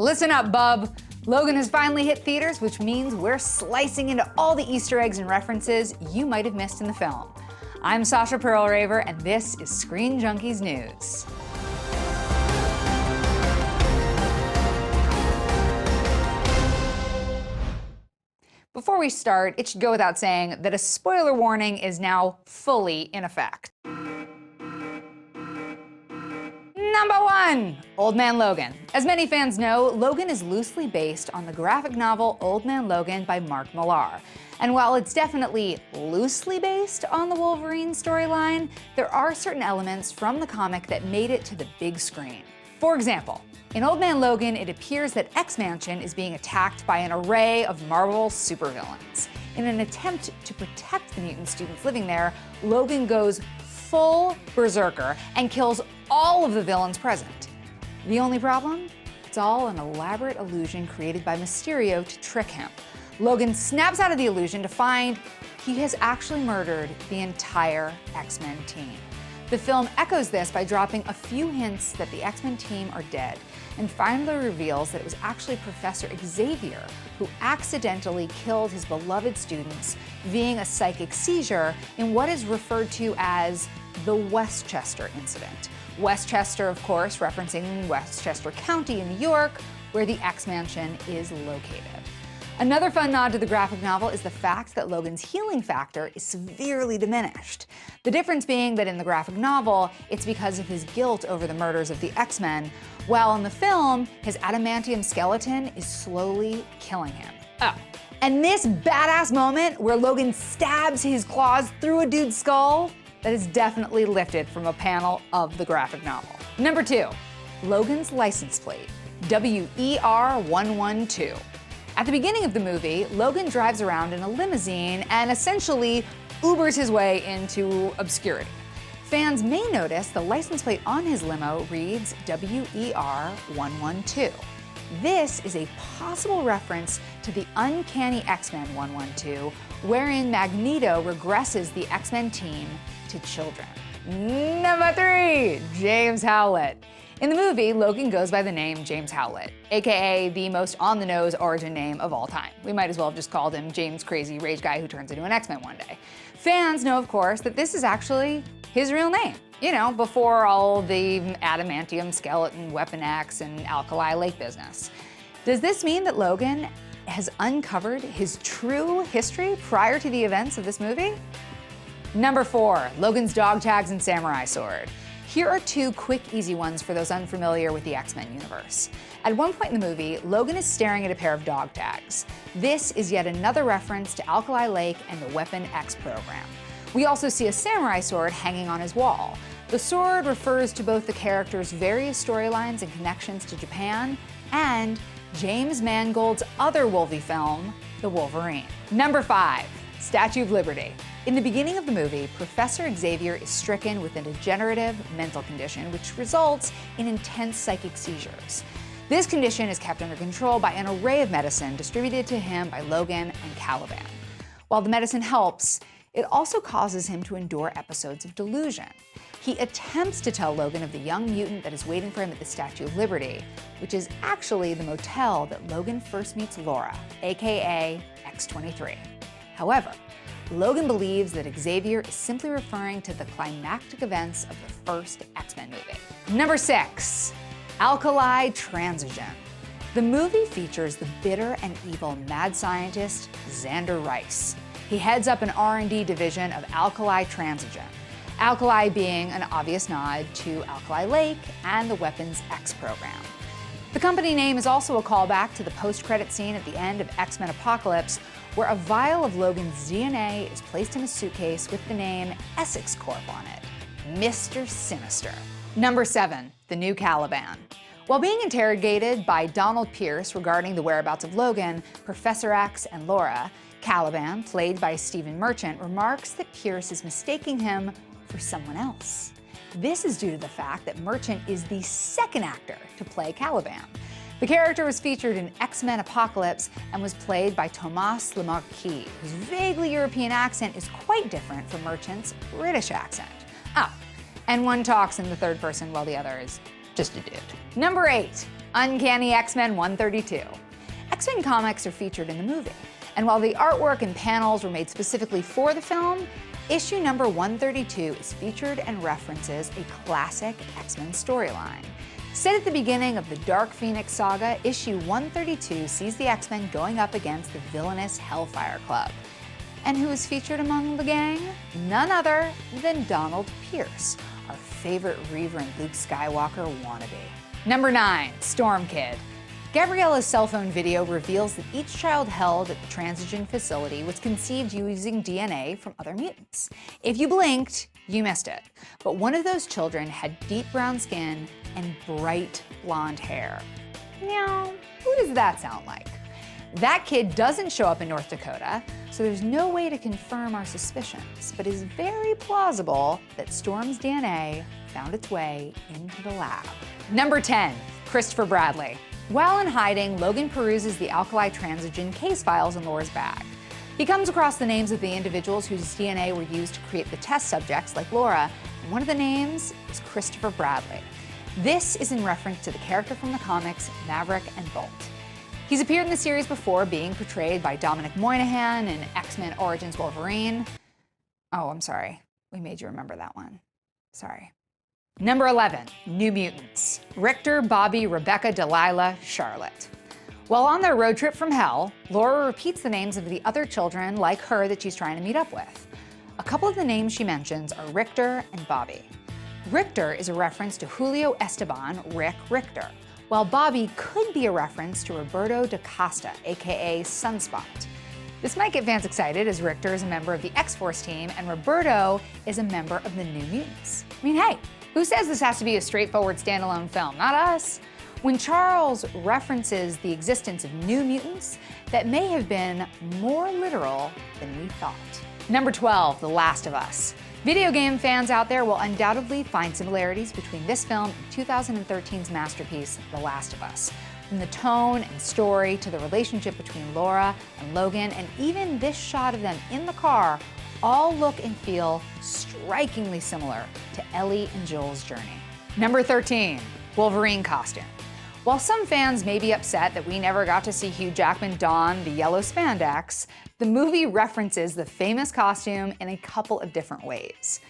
Listen up, bub. Logan has finally hit theaters, which means we're slicing into all the Easter eggs and references you might have missed in the film. I'm Sasha Pearlraver, and this is Screen Junkies News. Before we start, it should go without saying that a spoiler warning is now fully in effect. Number 1, Old Man Logan. As many fans know, Logan is loosely based on the graphic novel Old Man Logan by Mark Millar. And while it's definitely loosely based on the Wolverine storyline, there are certain elements from the comic that made it to the big screen. For example, in Old Man Logan, it appears that X-Mansion is being attacked by an array of Marvel supervillains. In an attempt to protect the mutant students living there, Logan goes full berserker and kills all of the villains present. The only problem? It's all an elaborate illusion created by Mysterio to trick him. Logan snaps out of the illusion to find he has actually murdered the entire X-Men team. The film echoes this by dropping a few hints that the X-Men team are dead, and finally reveals that it was actually Professor Xavier who accidentally killed his beloved students via a psychic seizure in what is referred to as the Westchester incident. Westchester, of course, referencing Westchester County in New York, where the X-Mansion is located. Another fun nod to the graphic novel is the fact that Logan's healing factor is severely diminished. The difference being that in the graphic novel, it's because of his guilt over the murders of the X-Men, while in the film, his adamantium skeleton is slowly killing him. Oh, and this badass moment where Logan stabs his claws through a dude's skull, that is definitely lifted from a panel of the graphic novel. Number 2, Logan's license plate, WER112. At the beginning of the movie, Logan drives around in a limousine and essentially Ubers his way into obscurity. Fans may notice the license plate on his limo reads WER112. This is a possible reference to the Uncanny X-Men 112, wherein Magneto regresses the X-Men team to children. Number 3, James Howlett. In the movie, Logan goes by the name James Howlett, aka the most on-the-nose origin name of all time. We might as well have just called him James Crazy Rage Guy who turns into an X-Men one day. Fans know, of course, that this is actually his real name. You know, before all the adamantium skeleton, Weapon X, and Alkali business. Does this mean that Logan has uncovered his true history prior to the events of this movie? Number 4, Logan's dog tags and samurai sword. Here are 2 quick, easy ones for those unfamiliar with the X-Men universe. At one point in the movie, Logan is staring at a pair of dog tags. This is yet another reference to Alkali Lake and the Weapon X program. We also see a samurai sword hanging on his wall. The sword refers to both the character's various storylines and connections to Japan and James Mangold's other Wolvie film, The Wolverine. Number 5, Statue of Liberty. In the beginning of the movie, Professor Xavier is stricken with a degenerative mental condition which results in intense psychic seizures. This condition is kept under control by an array of medicine distributed to him by Logan and Caliban. While the medicine helps, it also causes him to endure episodes of delusion. He attempts to tell Logan of the young mutant that is waiting for him at the Statue of Liberty, which is actually the motel that Logan first meets Laura, aka X-23. However, Logan believes that Xavier is simply referring to the climactic events of the first X-Men movie. Number 6, Alkali-Transigen. The movie features the bitter and evil mad scientist Xander Rice. He heads up an R&D division of Alkali-Transigen, Alkali being an obvious nod to Alkali Lake and the Weapons X program. The company name is also a callback to the post-credit scene at the end of X-Men Apocalypse, where a vial of Logan's DNA is placed in a suitcase with the name Essex Corp on it. Mr. Sinister. Number 7, the new Caliban. While being interrogated by Donald Pierce regarding the whereabouts of Logan, Professor X, and Laura, Caliban, played by Stephen Merchant, remarks that Pierce is mistaking him for someone else. This is due to the fact that Merchant is the second actor to play Caliban. The character was featured in X-Men Apocalypse and was played by Thomas Lemarquis, whose vaguely European accent is quite different from Merchant's British accent. And one talks in the third person while the other is just a dude. Number 8, Uncanny X-Men 132. X-Men comics are featured in the movie, and while the artwork and panels were made specifically for the film, issue number 132 is featured and references a classic X-Men storyline. Set at the beginning of the Dark Phoenix saga, issue 132 sees the X-Men going up against the villainous Hellfire Club. And who is featured among the gang? None other than Donald Pierce, our favorite Reaver and Luke Skywalker wannabe. Number 9, Storm Kid. Gabriella's cell phone video reveals that each child held at the Transigen facility was conceived using DNA from other mutants. If you blinked, you missed it. But one of those children had deep brown skin and bright blonde hair. Now, who does that sound like? That kid doesn't show up in North Dakota, so there's no way to confirm our suspicions, but it's very plausible that Storm's DNA found its way into the lab. Number 10, Christopher Bradley. While in hiding, Logan peruses the Alkali-Transigen case files in Laura's bag. He comes across the names of the individuals whose DNA were used to create the test subjects, like Laura, and one of the names is Christopher Bradley. This is in reference to the character from the comics, Maverick and Bolt. He's appeared in the series before, being portrayed by Dominic Moynihan in X-Men Origins Wolverine. Oh, I'm sorry. We made you remember that one. Sorry. Number 11, New Mutants. Richter, Bobby, Rebecca, Delilah, Charlotte. While on their road trip from hell, Laura repeats the names of the other children like her that she's trying to meet up with. A couple of the names she mentions are Richter and Bobby. Richter is a reference to Julio Esteban, Rick Richter, while Bobby could be a reference to Roberto da Costa, aka Sunspot. This might get fans excited, as Richter is a member of the X-Force team and Roberto is a member of the New Mutants. I mean, hey, who says this has to be a straightforward standalone film? Not us. When Charles references the existence of New Mutants, that may have been more literal than we thought. Number 12, The Last of Us. Video game fans out there will undoubtedly find similarities between this film and 2013's masterpiece, The Last of Us. From the tone and story to the relationship between Laura and Logan, and even this shot of them in the car, all look and feel strikingly similar to Ellie and Joel's journey. Number 13, Wolverine Costume. While some fans may be upset that we never got to see Hugh Jackman don the yellow spandex, the movie references the famous costume in a couple of different ways.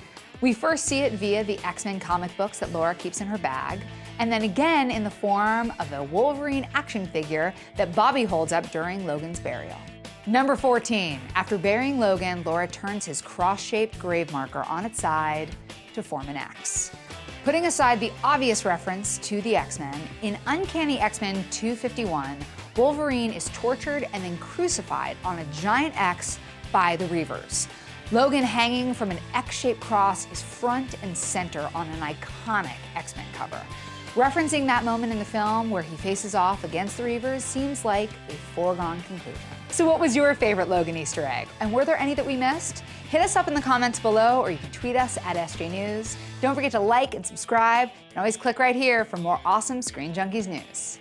We first see it via the X-Men comic books that Laura keeps in her bag, and then again in the form of a Wolverine action figure that Bobby holds up during Logan's burial. Number 14, after burying Logan, Laura turns his cross-shaped grave marker on its side to form an X. Putting aside the obvious reference to the X-Men, in Uncanny X-Men 251, Wolverine is tortured and then crucified on a giant X by the Reavers. Logan, hanging from an X-shaped cross, is front and center on an iconic X-Men cover. Referencing that moment in the film where he faces off against the Reavers seems like a foregone conclusion. So what was your favorite Logan Easter egg? And were there any that we missed? Hit us up in the comments below, or you can tweet us at SJ News. Don't forget to like and subscribe, and always click right here for more awesome Screen Junkies news.